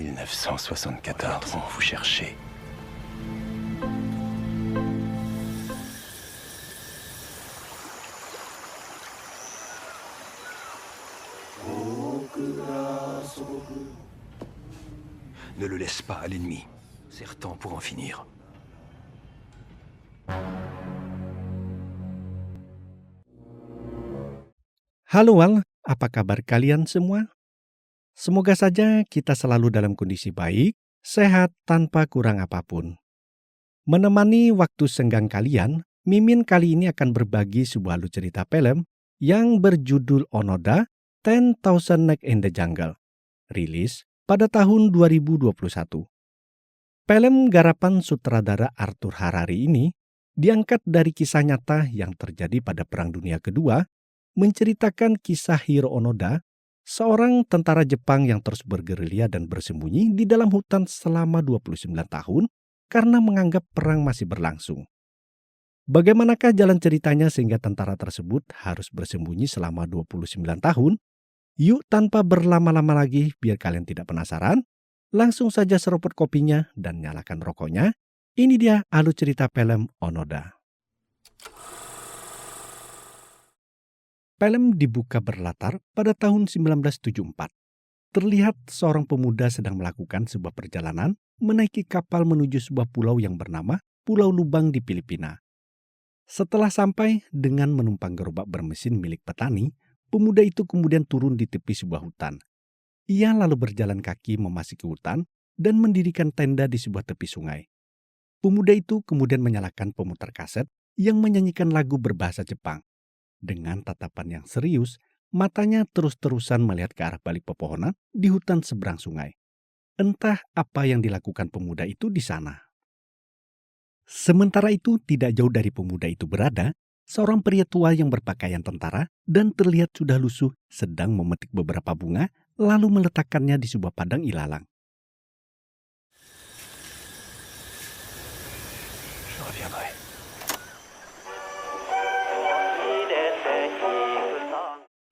1974, on vous cherchait. Ne le laisse pas à l'ennemi. Serre-t'en pour en finir. Halo Wal, apa kabar kalian semua? Semoga saja kita selalu dalam kondisi baik, sehat tanpa kurang apapun. Menemani waktu senggang kalian, Mimin kali ini akan berbagi sebuah alur cerita film yang berjudul Onoda 10,000 Nights in the Jungle, rilis pada tahun 2021. Film garapan sutradara Arthur Harari ini diangkat dari kisah nyata yang terjadi pada Perang Dunia Kedua, menceritakan kisah Hiro Onoda, seorang tentara Jepang yang terus bergerilya dan bersembunyi di dalam hutan selama 29 tahun karena menganggap perang masih berlangsung. Bagaimanakah jalan ceritanya sehingga tentara tersebut harus bersembunyi selama 29 tahun? Yuk tanpa berlama-lama lagi, biar kalian tidak penasaran, langsung saja seruput kopinya dan nyalakan rokoknya. Ini dia alur cerita film Onoda. Film dibuka berlatar pada tahun 1974. Terlihat seorang pemuda sedang melakukan sebuah perjalanan menaiki kapal menuju sebuah pulau yang bernama Pulau Lubang di Filipina. Setelah sampai dengan menumpang gerobak bermesin milik petani, pemuda itu kemudian turun di tepi sebuah hutan. Ia lalu berjalan kaki memasuki hutan dan mendirikan tenda di sebuah tepi sungai. Pemuda itu kemudian menyalakan pemutar kaset yang menyanyikan lagu berbahasa Jepang. Dengan tatapan yang serius, matanya terus-terusan melihat ke arah balik pepohonan di hutan seberang sungai. Entah apa yang dilakukan pemuda itu di sana. Sementara itu, tidak jauh dari pemuda itu berada seorang pria tua yang berpakaian tentara dan terlihat sudah lusuh sedang memetik beberapa bunga lalu meletakkannya di sebuah padang ilalang. Je reviendrai.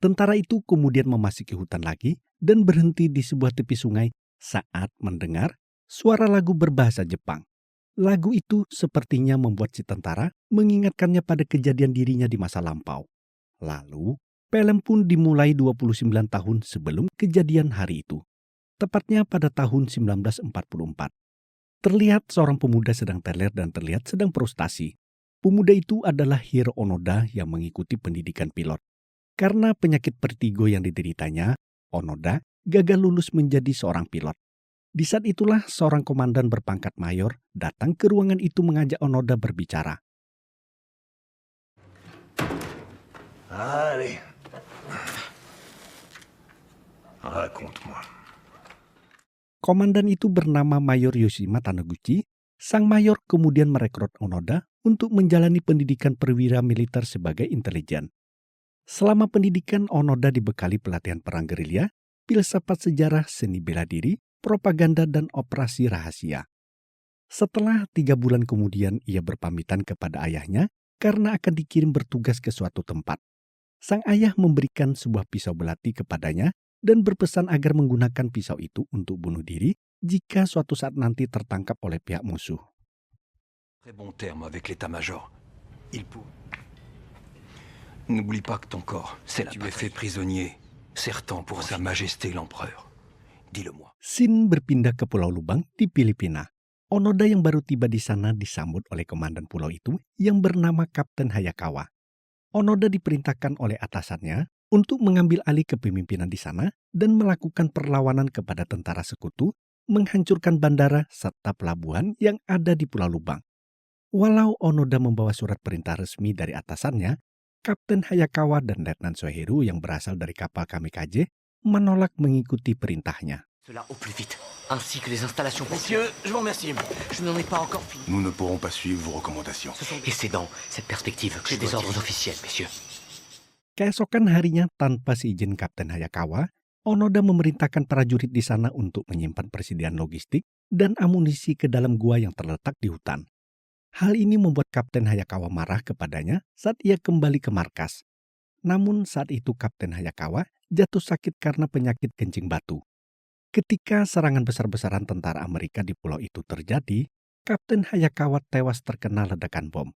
Tentara itu kemudian memasuki hutan lagi dan berhenti di sebuah tepi sungai saat mendengar suara lagu berbahasa Jepang. Lagu itu sepertinya membuat si tentara mengingatkannya pada kejadian dirinya di masa lampau. Lalu, film pun dimulai 29 tahun sebelum kejadian hari itu. Tepatnya pada tahun 1944. Terlihat seorang pemuda sedang teler dan terlihat sedang frustasi. Pemuda itu adalah Hiro Onoda yang mengikuti pendidikan pilot. Karena penyakit vertigo yang dideritanya, Onoda gagal lulus menjadi seorang pilot. Di saat itulah seorang komandan berpangkat mayor datang ke ruangan itu mengajak Onoda berbicara. Allez. Raconte-moi. Komandan itu bernama Mayor Yoshima Taniguchi. Sang mayor kemudian merekrut Onoda untuk menjalani pendidikan perwira militer sebagai intelijen. Selama pendidikan, Onoda dibekali pelatihan perang gerilya, filsafat sejarah, seni bela diri, propaganda, dan operasi rahasia. Setelah 3 bulan kemudian, ia berpamitan kepada ayahnya karena akan dikirim bertugas ke suatu tempat. Sang ayah memberikan sebuah pisau belati kepadanya dan berpesan agar menggunakan pisau itu untuk bunuh diri jika suatu saat nanti tertangkap oleh pihak musuh. Très bon terme avec l'état-major. Il peut. N'oublie pas que ton corps, c'est la patrie. Tu es fait prisonnier. Serre-t'en pour Sa Majesté l'Empereur. Dis-le-moi. Scene berpindah ke Pulau Lubang di Filipina. Onoda yang baru tiba di sana disambut oleh komandan pulau itu yang bernama Kapten Hayakawa. Onoda diperintahkan oleh atasannya untuk mengambil alih kepemimpinan di sana dan melakukan perlawanan kepada tentara sekutu, menghancurkan bandara serta pelabuhan yang ada di Pulau Lubang. Walau Onoda membawa surat perintah resmi dari atasannya, Kapten Hayakawa dan Letnan Soeheru yang berasal dari kapal kamikaze menolak mengikuti perintahnya. Cela au plus vite, ainsi que les installations Monsieur, je vous remercie. Je n'en ai pas encore fini. Nous ne pourrons pas suivre vos recommandations. Et c'est dans cette perspective que j'ai des ordres officiels, messieurs. Keesokan harinya, tanpa seizin Kapten Hayakawa, Onoda memerintahkan prajurit di sana untuk menyimpan persediaan logistik dan amunisi ke dalam gua yang terletak di hutan. Hal ini membuat Kapten Hayakawa marah kepadanya saat ia kembali ke markas. Namun saat itu Kapten Hayakawa jatuh sakit karena penyakit kencing batu. Ketika serangan besar-besaran tentara Amerika di pulau itu terjadi, Kapten Hayakawa tewas terkena ledakan bom.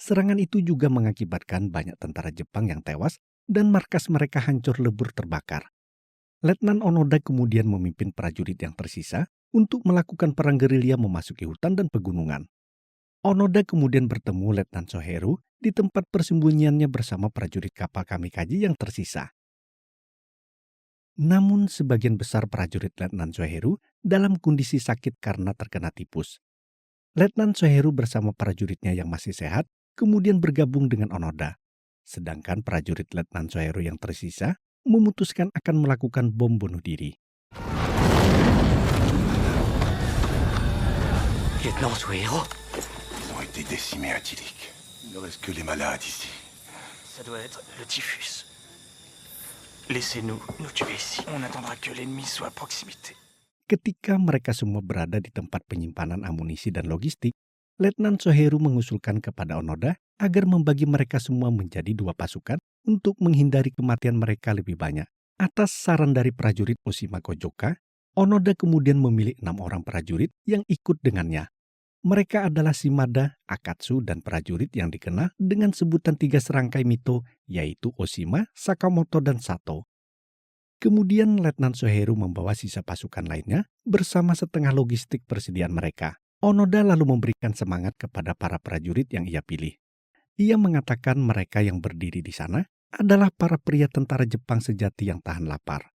Serangan itu juga mengakibatkan banyak tentara Jepang yang tewas dan markas mereka hancur lebur terbakar. Letnan Onoda kemudian memimpin prajurit yang tersisa untuk melakukan perang gerilya memasuki hutan dan pegunungan. Onoda kemudian bertemu Letnan Soheru di tempat persembunyiannya bersama prajurit kapal kamikaze yang tersisa. Namun sebagian besar prajurit Letnan Soheru dalam kondisi sakit karena terkena tipus. Letnan Soheru bersama prajuritnya yang masih sehat kemudian bergabung dengan Onoda. Sedangkan prajurit Letnan Soheru yang tersisa memutuskan akan melakukan bom bunuh diri. Lieutenant Soheru? Ils ont été décimés à Tilik. Il ne reste que les malades ici. Ça doit être le typhus. Laissez-nous nous tuer ici. On attendra que l'ennemi soit à proximité. Ketika mereka semua berada di tempat penyimpanan amunisi dan logistik, Letnan Soheru mengusulkan kepada Onoda agar membagi mereka semua menjadi 2 pasukan untuk menghindari kematian mereka lebih banyak. Atas saran dari prajurit Oshima Kojoka, Onoda kemudian memilih 6 orang prajurit yang ikut dengannya. Mereka adalah Shimada, Akatsu, dan prajurit yang dikenal dengan sebutan 3 serangkai mito, yaitu Oshima, Sakamoto, dan Sato. Kemudian Letnan Soheru membawa sisa pasukan lainnya bersama setengah logistik persediaan mereka. Onoda lalu memberikan semangat kepada para prajurit yang ia pilih. Ia mengatakan mereka yang berdiri di sana adalah para pria tentara Jepang sejati yang tahan lapar.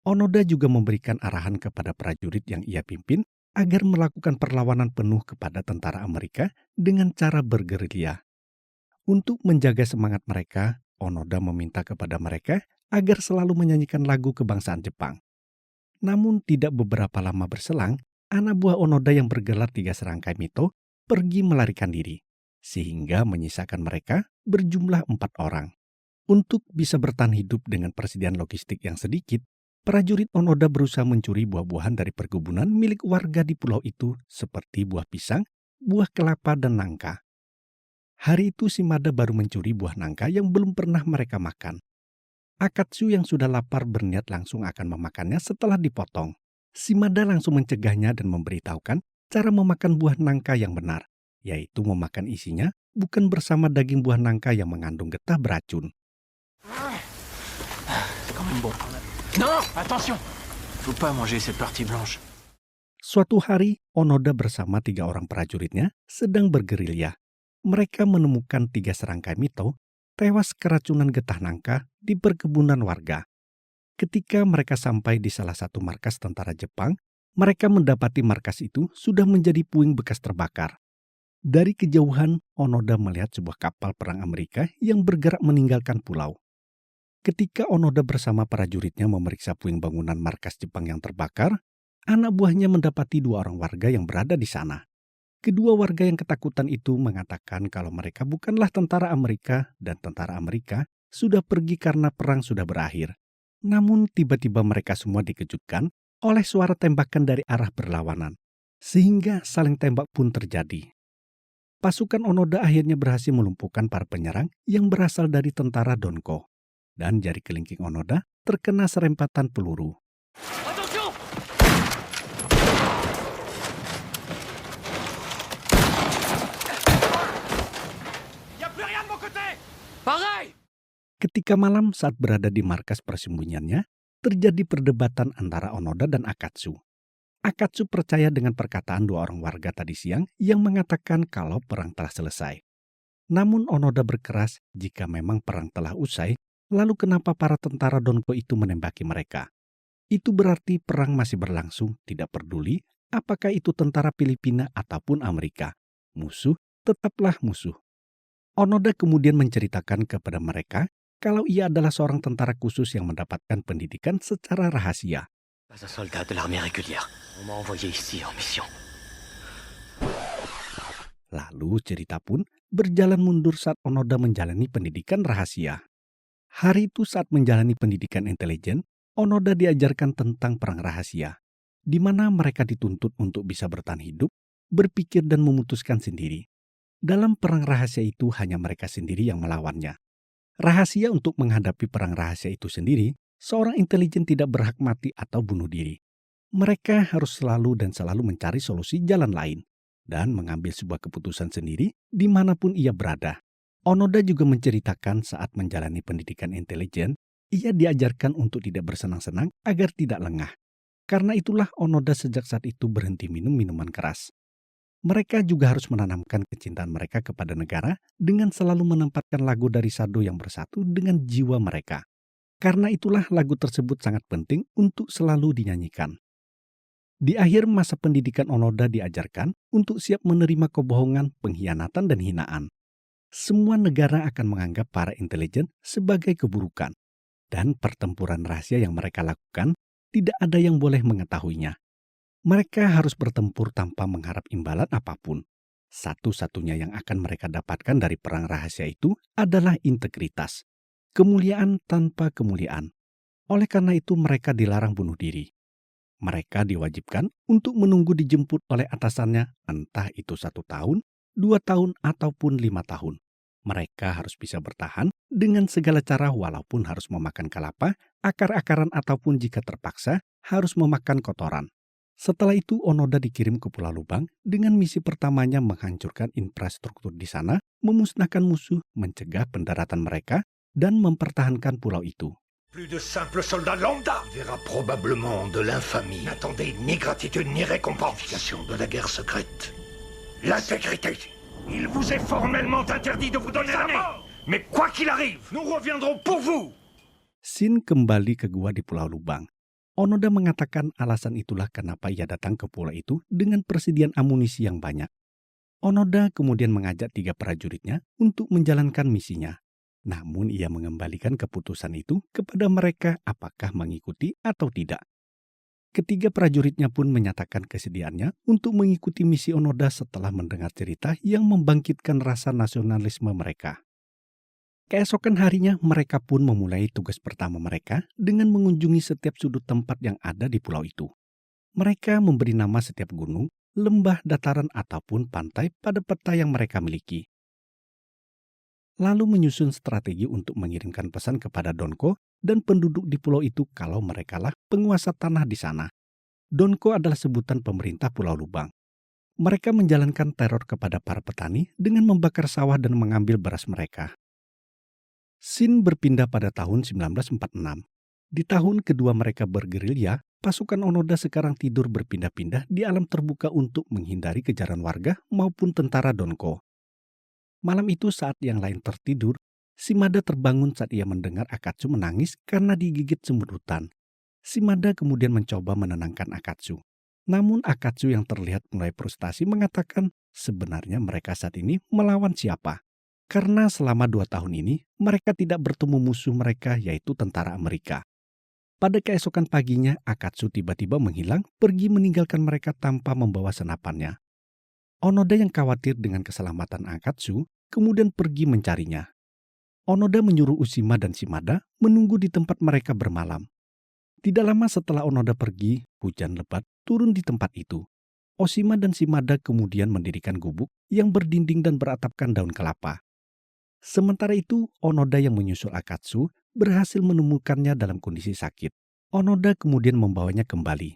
Onoda juga memberikan arahan kepada prajurit yang ia pimpin agar melakukan perlawanan penuh kepada tentara Amerika dengan cara bergerilya. Untuk menjaga semangat mereka, Onoda meminta kepada mereka agar selalu menyanyikan lagu kebangsaan Jepang. Namun tidak beberapa lama berselang, anak buah Onoda yang bergelar 3 serangkai mito pergi melarikan diri, sehingga menyisakan mereka berjumlah 4 orang. Untuk bisa bertahan hidup dengan persediaan logistik yang sedikit, prajurit Onoda berusaha mencuri buah-buahan dari perkebunan milik warga di pulau itu seperti buah pisang, buah kelapa, dan nangka. Hari itu Shimada baru mencuri buah nangka yang belum pernah mereka makan. Akatsu yang sudah lapar berniat langsung akan memakannya setelah dipotong. Shimada langsung mencegahnya dan memberitahukan cara memakan buah nangka yang benar, yaitu memakan isinya bukan bersama daging buah nangka yang mengandung getah beracun. C'est quand même bon. Non! Attention! Faut pas manger cette partie blanche. Suatu hari, Onoda bersama 3 orang prajuritnya sedang bergerilya. Mereka menemukan 3 serangkai mito tewas keracunan getah nangka di perkebunan warga. Ketika mereka sampai di salah satu markas tentara Jepang, mereka mendapati markas itu sudah menjadi puing bekas terbakar. Dari kejauhan, Onoda melihat sebuah kapal perang Amerika yang bergerak meninggalkan pulau. Ketika Onoda bersama prajuritnya memeriksa puing bangunan markas Jepang yang terbakar, anak buahnya mendapati 2 orang warga yang berada di sana. Kedua warga yang ketakutan itu mengatakan kalau mereka bukanlah tentara Amerika dan tentara Amerika sudah pergi karena perang sudah berakhir. Namun tiba-tiba mereka semua dikejutkan oleh suara tembakan dari arah berlawanan, sehingga saling tembak pun terjadi. Pasukan Onoda akhirnya berhasil melumpuhkan para penyerang yang berasal dari tentara Donko, dan jari kelingking Onoda terkena serempatan peluru. Ketika malam saat berada di markas persembunyiannya, terjadi perdebatan antara Onoda dan Akatsu. Akatsu percaya dengan perkataan 2 orang warga tadi siang yang mengatakan kalau perang telah selesai. Namun Onoda berkeras jika memang perang telah usai, lalu kenapa para tentara Donko itu menembaki mereka? Itu berarti perang masih berlangsung, tidak peduli apakah itu tentara Filipina ataupun Amerika. Musuh tetaplah musuh. Onoda kemudian menceritakan kepada mereka kalau ia adalah seorang tentara khusus yang mendapatkan pendidikan secara rahasia. Pas un soldat de l'armée régulière. On m'a envoyé ici en mission. Lalu cerita pun berjalan mundur saat Onoda menjalani pendidikan rahasia. Hari itu saat menjalani pendidikan intelijen, Onoda diajarkan tentang perang rahasia, di mana mereka dituntut untuk bisa bertahan hidup, berpikir dan memutuskan sendiri. Dalam perang rahasia itu hanya mereka sendiri yang melawannya. Rahasia untuk menghadapi perang rahasia itu sendiri, seorang intelijen tidak berhak mati atau bunuh diri. Mereka harus selalu mencari solusi jalan lain dan mengambil sebuah keputusan sendiri dimanapun ia berada. Onoda juga menceritakan saat menjalani pendidikan intelijen, ia diajarkan untuk tidak bersenang-senang agar tidak lengah. Karena itulah Onoda sejak saat itu berhenti minum minuman keras. Mereka juga harus menanamkan kecintaan mereka kepada negara dengan selalu menempatkan lagu dari Sado yang bersatu dengan jiwa mereka. Karena itulah lagu tersebut sangat penting untuk selalu dinyanyikan. Di akhir masa pendidikan Onoda diajarkan untuk siap menerima kebohongan, pengkhianatan, dan hinaan. Semua negara akan menganggap para intelijen sebagai keburukan. Dan pertempuran rahasia yang mereka lakukan, tidak ada yang boleh mengetahuinya. Mereka harus bertempur tanpa mengharap imbalan apapun. Satu-satunya yang akan mereka dapatkan dari perang rahasia itu adalah integritas. Kemuliaan tanpa kemuliaan. Oleh karena itu mereka dilarang bunuh diri. Mereka diwajibkan untuk menunggu dijemput oleh atasannya, entah itu 1 tahun, 2 tahun, ataupun 5 tahun. Mereka harus bisa bertahan dengan segala cara walaupun harus memakan kelapa, akar-akaran, ataupun jika terpaksa harus memakan kotoran. Setelah itu Onoda dikirim ke Pulau Lubang dengan misi pertamanya menghancurkan infrastruktur di sana, memusnahkan musuh, mencegah pendaratan mereka, dan mempertahankan pulau itu. Plus de simples soldats lambda. Il verra probablement de l'infamie. N'attendez ni gratitude ni récompense. De la guerre secrète. L'intégrité. Il vous est formellement interdit de vous donner la mort. Mais quoi qu'il arrive, nous reviendrons pour vous. Shin kembali ke gua di Pulau Lubang. Onoda mengatakan alasan itulah kenapa ia datang ke pulau itu dengan persediaan amunisi yang banyak. Onoda kemudian mengajak 3 prajuritnya untuk menjalankan misinya. Namun ia mengembalikan keputusan itu kepada mereka apakah mengikuti atau tidak. Ketiga prajuritnya pun menyatakan kesediaannya untuk mengikuti misi Onoda setelah mendengar cerita yang membangkitkan rasa nasionalisme mereka. Keesokan harinya mereka pun memulai tugas pertama mereka dengan mengunjungi setiap sudut tempat yang ada di pulau itu. Mereka memberi nama setiap gunung, lembah, dataran, ataupun pantai pada peta yang mereka miliki. Lalu menyusun strategi untuk mengirimkan pesan kepada Donko dan penduduk di pulau itu kalau merekalah penguasa tanah di sana. Donko adalah sebutan pemerintah Pulau Lubang. Mereka menjalankan teror kepada para petani dengan membakar sawah dan mengambil beras mereka. Shin berpindah pada tahun 1946. Di tahun kedua mereka bergerilya, pasukan Onoda sekarang tidur berpindah-pindah di alam terbuka untuk menghindari kejaran warga maupun tentara Donko. Malam itu saat yang lain tertidur, Shimada terbangun saat ia mendengar Akatsu menangis karena digigit semut hutan. Shimada kemudian mencoba menenangkan Akatsu. Namun Akatsu yang terlihat mulai frustasi mengatakan sebenarnya mereka saat ini melawan siapa. Karena selama 2 tahun ini mereka tidak bertemu musuh mereka yaitu tentara Amerika. Pada keesokan paginya Akatsu tiba-tiba menghilang pergi meninggalkan mereka tanpa membawa senapannya. Onoda yang khawatir dengan keselamatan Akatsu kemudian pergi mencarinya. Onoda menyuruh Ushima dan Shimada menunggu di tempat mereka bermalam. Tidak lama setelah Onoda pergi, hujan lebat turun di tempat itu. Oshima dan Shimada kemudian mendirikan gubuk yang berdinding dan beratapkan daun kelapa. Sementara itu, Onoda yang menyusul Akatsu berhasil menemukannya dalam kondisi sakit. Onoda kemudian membawanya kembali.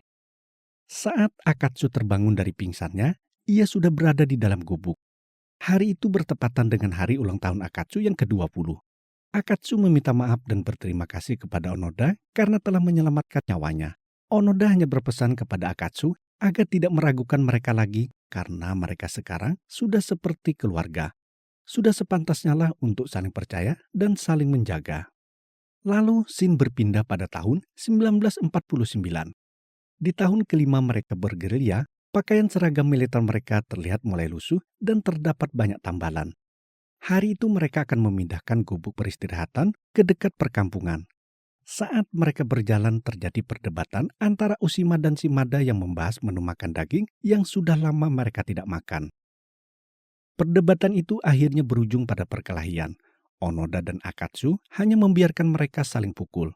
Saat Akatsu terbangun dari pingsannya, ia sudah berada di dalam gubuk. Hari itu bertepatan dengan hari ulang tahun Akatsu yang ke-20. Akatsu meminta maaf dan berterima kasih kepada Onoda karena telah menyelamatkan nyawanya. Onoda hanya berpesan kepada Akatsu agar tidak meragukan mereka lagi karena mereka sekarang sudah seperti keluarga. Sudah sepantasnya lah untuk saling percaya dan saling menjaga. Lalu Shin berpindah pada tahun 1949. Di tahun kelima mereka bergerilya, pakaian seragam militer mereka terlihat mulai lusuh dan terdapat banyak tambalan. Hari itu mereka akan memindahkan gubuk peristirahatan ke dekat perkampungan. Saat mereka berjalan terjadi perdebatan antara Ushima dan Shimada yang membahas menu makan daging yang sudah lama mereka tidak makan. Perdebatan itu akhirnya berujung pada perkelahian. Onoda dan Akatsu hanya membiarkan mereka saling pukul.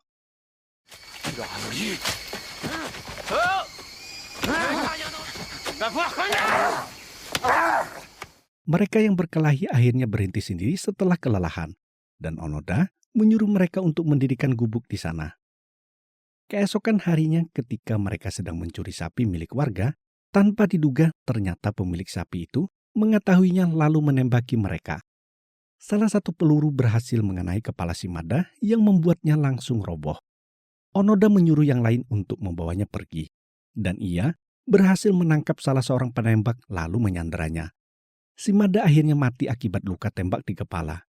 Mereka yang berkelahi akhirnya berhenti sendiri setelah kelelahan, dan Onoda menyuruh mereka untuk mendirikan gubuk di sana. Keesokan harinya ketika mereka sedang mencuri sapi milik warga, tanpa diduga ternyata pemilik sapi itu mengetahuinya lalu menembaki mereka. Salah satu peluru berhasil mengenai kepala Shimada yang membuatnya langsung roboh. Onoda menyuruh yang lain untuk membawanya pergi, dan ia berhasil menangkap salah seorang penembak lalu menyanderanya. Shimada akhirnya mati akibat luka tembak di kepala.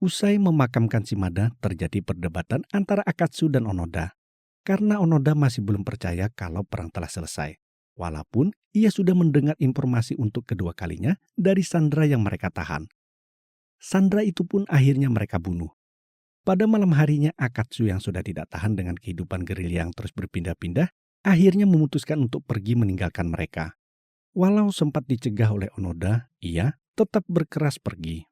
Usai memakamkan Shimada, terjadi perdebatan antara Akatsu dan Onoda, karena Onoda masih belum percaya kalau perang telah selesai, walaupun ia sudah mendengar informasi untuk kedua kalinya dari sandera yang mereka tahan. Sandera itu pun akhirnya mereka bunuh. Pada malam harinya, Akatsu yang sudah tidak tahan dengan kehidupan gerilya yang terus berpindah-pindah, akhirnya memutuskan untuk pergi meninggalkan mereka. Walau sempat dicegah oleh Onoda, ia tetap berkeras pergi.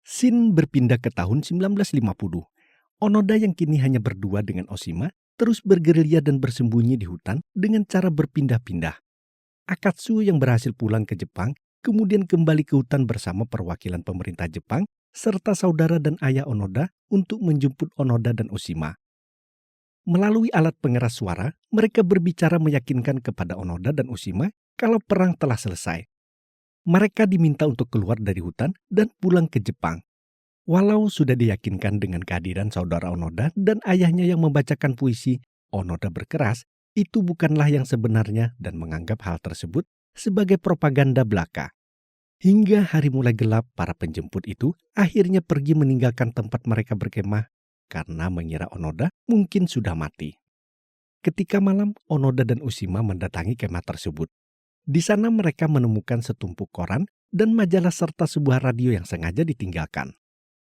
Scene berpindah ke tahun 1950. Onoda yang kini hanya berdua dengan Oshima, terus bergerilya dan bersembunyi di hutan dengan cara berpindah-pindah. Akatsu yang berhasil pulang ke Jepang, kemudian kembali ke hutan bersama perwakilan pemerintah Jepang, serta saudara dan ayah Onoda untuk menjemput Onoda dan Oshima. Melalui alat pengeras suara, mereka berbicara meyakinkan kepada Onoda dan Oshima kalau perang telah selesai. Mereka diminta untuk keluar dari hutan dan pulang ke Jepang. Walau sudah diyakinkan dengan kehadiran saudara Onoda dan ayahnya yang membacakan puisi, Onoda berkeras, itu bukanlah yang sebenarnya dan menganggap hal tersebut sebagai propaganda belaka. Hingga hari mulai gelap, para penjemput itu akhirnya pergi meninggalkan tempat mereka berkemah karena mengira Onoda mungkin sudah mati. Ketika malam, Onoda dan Oshima mendatangi kemah tersebut. Di sana mereka menemukan setumpuk koran dan majalah serta sebuah radio yang sengaja ditinggalkan.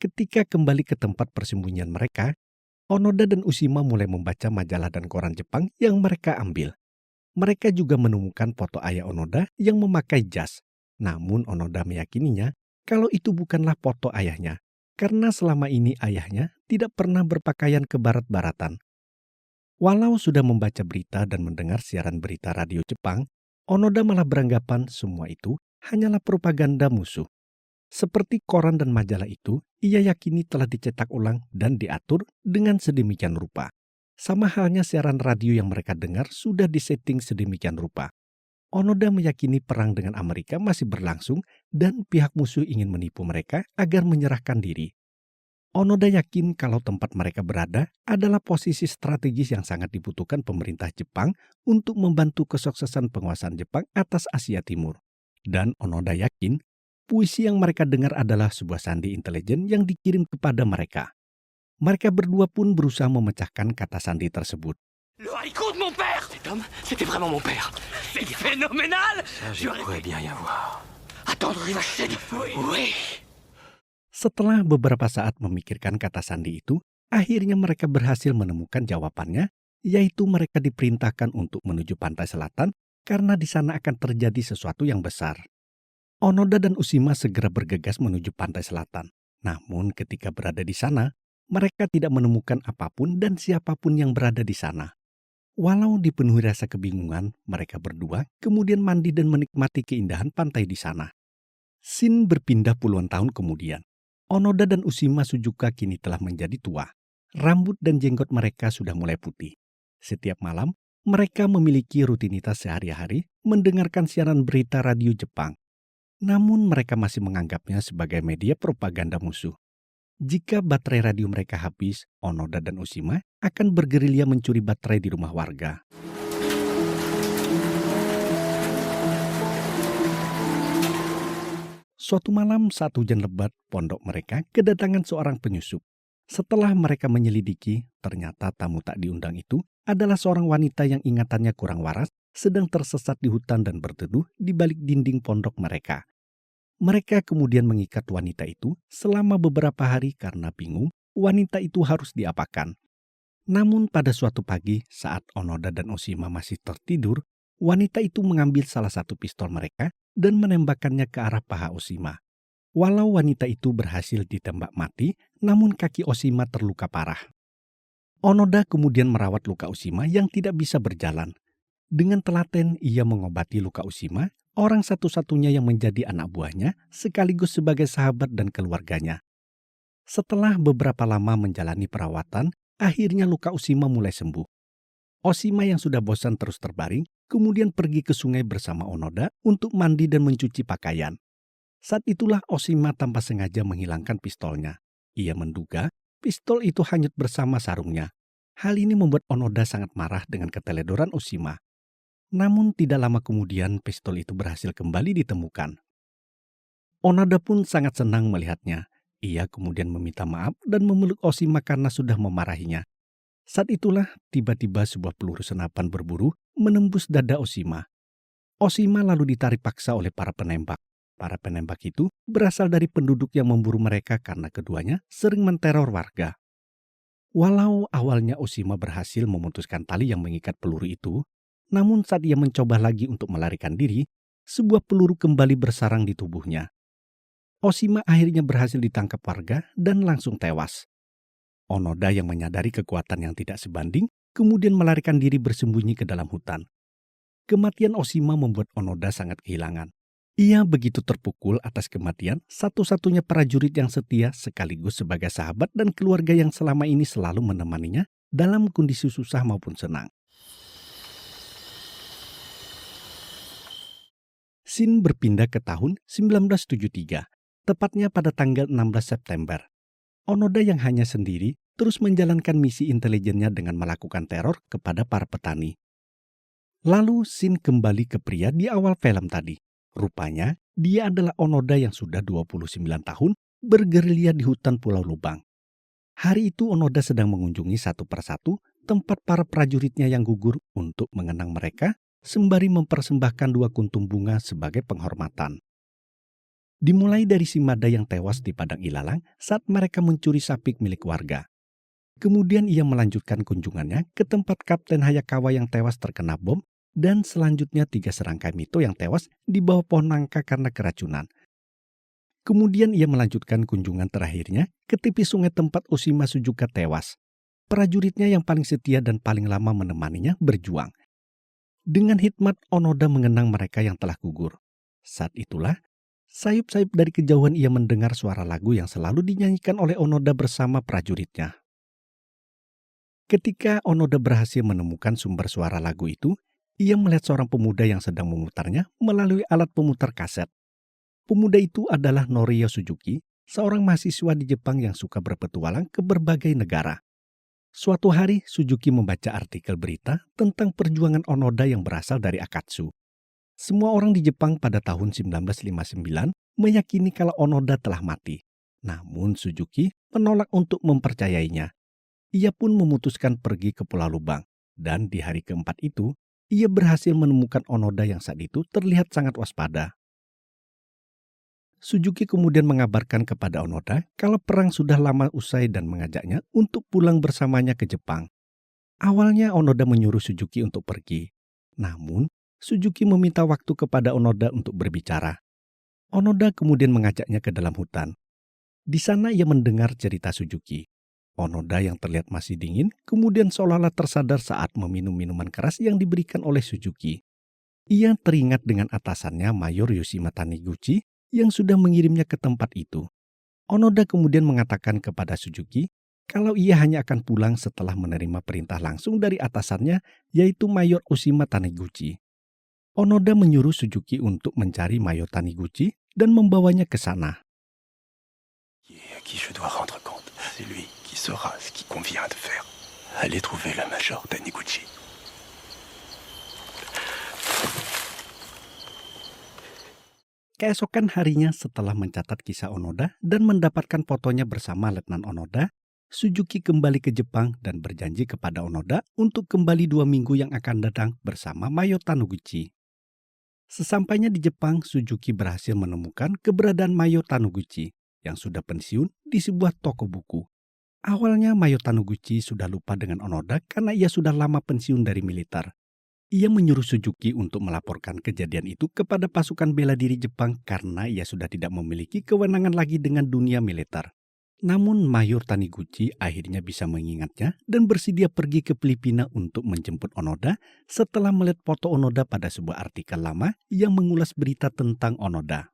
Ketika kembali ke tempat persembunyian mereka, Onoda dan Oshima mulai membaca majalah dan koran Jepang yang mereka ambil. Mereka juga menemukan foto ayah Onoda yang memakai jas. Namun Onoda meyakininya kalau itu bukanlah foto ayahnya, karena selama ini ayahnya tidak pernah berpakaian kebarat-baratan. Walau sudah membaca berita dan mendengar siaran berita radio Jepang, Onoda malah beranggapan semua itu hanyalah propaganda musuh. Seperti koran dan majalah itu, ia yakini telah dicetak ulang dan diatur dengan sedemikian rupa. Sama halnya siaran radio yang mereka dengar sudah disetting sedemikian rupa. Onoda meyakini perang dengan Amerika masih berlangsung dan pihak musuh ingin menipu mereka agar menyerahkan diri. Onoda yakin kalau tempat mereka berada adalah posisi strategis yang sangat dibutuhkan pemerintah Jepang untuk membantu kesuksesan penguasaan Jepang atas Asia Timur. Dan Onoda yakin puisi yang mereka dengar adalah sebuah sandi intelijen yang dikirim kepada mereka. Mereka berdua pun berusaha memecahkan kata sandi tersebut. Le haïku de mon père! Cet homme, c'était vraiment mon père. C'est phénoménal! Ça, je pourrais bien y avoir. Attendre une chaîne. Oui. Setelah beberapa saat memikirkan kata sandi itu, akhirnya mereka berhasil menemukan jawabannya, yaitu mereka diperintahkan untuk menuju pantai selatan karena di sana akan terjadi sesuatu yang besar. Onoda dan Oshima segera bergegas menuju pantai selatan. Namun ketika berada di sana, mereka tidak menemukan apapun dan siapapun yang berada di sana. Walau dipenuhi rasa kebingungan, mereka berdua kemudian mandi dan menikmati keindahan pantai di sana. Scene berpindah puluhan tahun kemudian. Onoda dan Oshima Suzuka kini telah menjadi tua. Rambut dan jenggot mereka sudah mulai putih. Setiap malam, mereka memiliki rutinitas sehari-hari mendengarkan siaran berita radio Jepang. Namun mereka masih menganggapnya sebagai media propaganda musuh. Jika baterai radio mereka habis, Onoda dan Oshima akan bergerilya mencuri baterai di rumah warga. Suatu malam saat hujan lebat, pondok mereka kedatangan seorang penyusup. Setelah mereka menyelidiki, ternyata tamu tak diundang itu adalah seorang wanita yang ingatannya kurang waras, sedang tersesat di hutan dan berteduh di balik dinding pondok mereka. Mereka kemudian mengikat wanita itu selama beberapa hari karena bingung wanita itu harus diapakan. Namun pada suatu pagi saat Onoda dan Oshima masih tertidur, wanita itu mengambil salah satu pistol mereka dan menembakkannya ke arah paha Oshima. Walau wanita itu berhasil ditembak mati, namun kaki Oshima terluka parah. Onoda kemudian merawat luka Oshima yang tidak bisa berjalan. Dengan telaten ia mengobati luka Oshima, orang satu-satunya yang menjadi anak buahnya sekaligus sebagai sahabat dan keluarganya. Setelah beberapa lama menjalani perawatan, akhirnya luka Oshima mulai sembuh. Oshima yang sudah bosan terus terbaring, kemudian pergi ke sungai bersama Onoda untuk mandi dan mencuci pakaian. Saat itulah Oshima tanpa sengaja menghilangkan pistolnya. Ia menduga pistol itu hanyut bersama sarungnya. Hal ini membuat Onoda sangat marah dengan keteledoran Oshima. Namun tidak lama kemudian pistol itu berhasil kembali ditemukan. Onoda pun sangat senang melihatnya. Ia kemudian meminta maaf dan memeluk Oshima karena sudah memarahinya. Saat itulah tiba-tiba sebuah peluru senapan berburu menembus dada Oshima. Oshima lalu ditarik paksa oleh para penembak. Para penembak itu berasal dari penduduk yang memburu mereka karena keduanya sering menteror warga. Walau awalnya Oshima berhasil memutuskan tali yang mengikat peluru itu, namun saat ia mencoba lagi untuk melarikan diri, sebuah peluru kembali bersarang di tubuhnya. Oshima akhirnya berhasil ditangkap warga dan langsung tewas. Onoda yang menyadari kekuatan yang tidak sebanding, kemudian melarikan diri bersembunyi ke dalam hutan. Kematian Oshima membuat Onoda sangat kehilangan. Ia begitu terpukul atas kematian satu-satunya prajurit yang setia sekaligus sebagai sahabat dan keluarga yang selama ini selalu menemaninya dalam kondisi susah maupun senang. Scene berpindah ke tahun 1973, tepatnya pada tanggal 16 September. Onoda yang hanya sendiri terus menjalankan misi intelijennya dengan melakukan teror kepada para petani. Lalu Shin kembali ke pria di awal film tadi. Rupanya dia adalah Onoda yang sudah 29 tahun bergerilya di hutan Pulau Lubang. Hari itu Onoda sedang mengunjungi satu persatu tempat para prajuritnya yang gugur untuk mengenang mereka sembari mempersembahkan 2 kuntum bunga sebagai penghormatan. Dimulai dari Shimada yang tewas di padang ilalang saat mereka mencuri sapi milik warga. Kemudian ia melanjutkan kunjungannya ke tempat Kapten Hayakawa yang tewas terkena bom dan selanjutnya 3 serangkai Mito yang tewas di bawah pohon nangka karena keracunan. Kemudian ia melanjutkan kunjungan terakhirnya ke tepi sungai tempat Oshima Suzuka tewas. Prajuritnya yang paling setia dan paling lama menemaninya berjuang. Dengan hikmat Onoda mengenang mereka yang telah gugur. Saat itulah sayup-sayup dari kejauhan ia mendengar suara lagu yang selalu dinyanyikan oleh Onoda bersama prajuritnya. Ketika Onoda berhasil menemukan sumber suara lagu itu, ia melihat seorang pemuda yang sedang memutarnya melalui alat pemutar kaset. Pemuda itu adalah Norio Suzuki, seorang mahasiswa di Jepang yang suka berpetualang ke berbagai negara. Suatu hari Suzuki membaca artikel berita tentang perjuangan Onoda yang berasal dari Akatsu. Semua orang di Jepang pada tahun 1959 meyakini kalau Onoda telah mati. Namun Suzuki menolak untuk mempercayainya. Ia pun memutuskan pergi ke Pulau Lubang. Dan di hari keempat itu, ia berhasil menemukan Onoda yang saat itu terlihat sangat waspada. Suzuki kemudian mengabarkan kepada Onoda kalau perang sudah lama usai dan mengajaknya untuk pulang bersamanya ke Jepang. Awalnya Onoda menyuruh Suzuki untuk pergi. Namun, Suzuki meminta waktu kepada Onoda untuk berbicara. Onoda kemudian mengajaknya ke dalam hutan. Di sana ia mendengar cerita Suzuki. Onoda yang terlihat masih dingin, kemudian seolah-olah tersadar saat meminum minuman keras yang diberikan oleh Suzuki. Ia teringat dengan atasannya Mayor Yoshima Taniguchi yang sudah mengirimnya ke tempat itu. Onoda kemudian mengatakan kepada Suzuki kalau ia hanya akan pulang setelah menerima perintah langsung dari atasannya, yaitu Mayor Oshima Taniguchi. Onoda menyuruh Suzuki untuk mencari Mayor Taniguchi dan membawanya ke sana. À qui je dois rendre compte, c'est lui qui saura ce qu'il convient de faire. Allez trouver le Major Taniguchi. Keesokan harinya setelah mencatat kisah Onoda dan mendapatkan fotonya bersama Letnan Onoda, Suzuki kembali ke Jepang dan berjanji kepada Onoda untuk kembali 2 minggu yang akan datang bersama Mayor Taniguchi. Sesampainya di Jepang, Suzuki berhasil menemukan keberadaan Mayor Taniguchi yang sudah pensiun di sebuah toko buku. Awalnya Mayor Taniguchi sudah lupa dengan Onoda karena ia sudah lama pensiun dari militer. Ia menyuruh Suzuki untuk melaporkan kejadian itu kepada pasukan bela diri Jepang karena ia sudah tidak memiliki kewenangan lagi dengan dunia militer. Namun Mayor Taniguchi akhirnya bisa mengingatnya dan bersedia pergi ke Filipina untuk menjemput Onoda setelah melihat foto Onoda pada sebuah artikel lama yang mengulas berita tentang Onoda.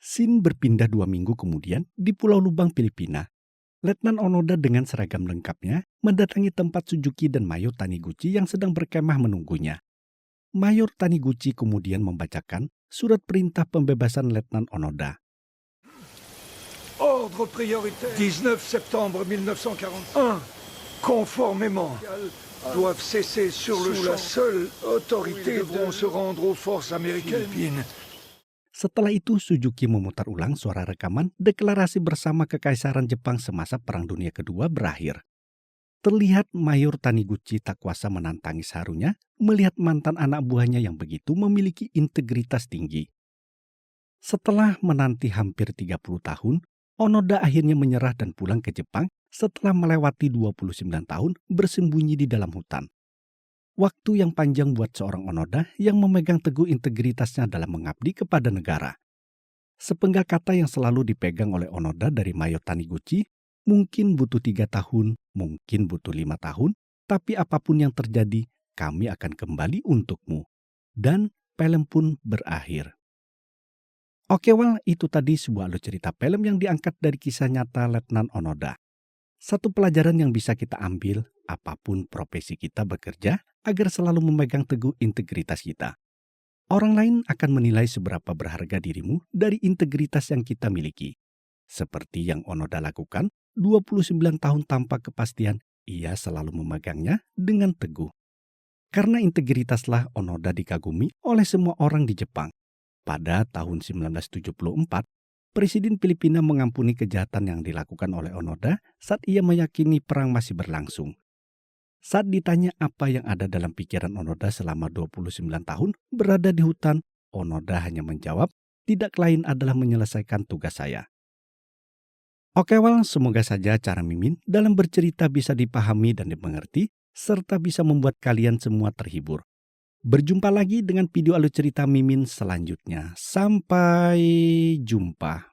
Scene berpindah 2 minggu kemudian di Pulau Lubang, Filipina. Letnan Onoda dengan seragam lengkapnya mendatangi tempat Suzuki dan Mayor Taniguchi yang sedang berkemah menunggunya. Mayor Taniguchi kemudian membacakan surat perintah pembebasan Letnan Onoda. Ordre prioritaire 19 septembre 1941. Conformément, doivent cesser sur le champ. La seule autorité devront se rendre aux forces américaines. Setelah itu Suzuki memutar ulang suara rekaman deklarasi bersama Kekaisaran Jepang semasa Perang Dunia Kedua berakhir. Terlihat Mayor Taniguchi tak kuasa menantangi seharunya melihat mantan anak buahnya yang begitu memiliki integritas tinggi. Setelah menanti hampir 30 tahun, Onoda akhirnya menyerah dan pulang ke Jepang setelah melewati 29 tahun bersembunyi di dalam hutan. Waktu yang panjang buat seorang Onoda yang memegang teguh integritasnya dalam mengabdi kepada negara. Sepenggal kata yang selalu dipegang oleh Onoda dari Mayor Taniguchi, mungkin butuh 3 tahun, mungkin butuh 5 tahun, tapi apapun yang terjadi, kami akan kembali untukmu. Dan film pun berakhir. Oke, itu tadi sebuah alur cerita film yang diangkat dari kisah nyata Letnan Onoda. Satu pelajaran yang bisa kita ambil, apapun profesi kita bekerja, agar selalu memegang teguh integritas kita. Orang lain akan menilai seberapa berharga dirimu dari integritas yang kita miliki. Seperti yang Onoda lakukan, 29 tahun tanpa kepastian, ia selalu memegangnya dengan teguh. Karena integritaslah Onoda dikagumi oleh semua orang di Jepang. Pada tahun 1974, Presiden Filipina mengampuni kejahatan yang dilakukan oleh Onoda saat ia meyakini perang masih berlangsung. Saat ditanya apa yang ada dalam pikiran Onoda selama 29 tahun berada di hutan, Onoda hanya menjawab, tidak lain adalah menyelesaikan tugas saya. Oke, semoga saja cara Mimin dalam bercerita bisa dipahami dan dimengerti, serta bisa membuat kalian semua terhibur. Berjumpa lagi dengan video alur cerita Mimin selanjutnya. Sampai jumpa.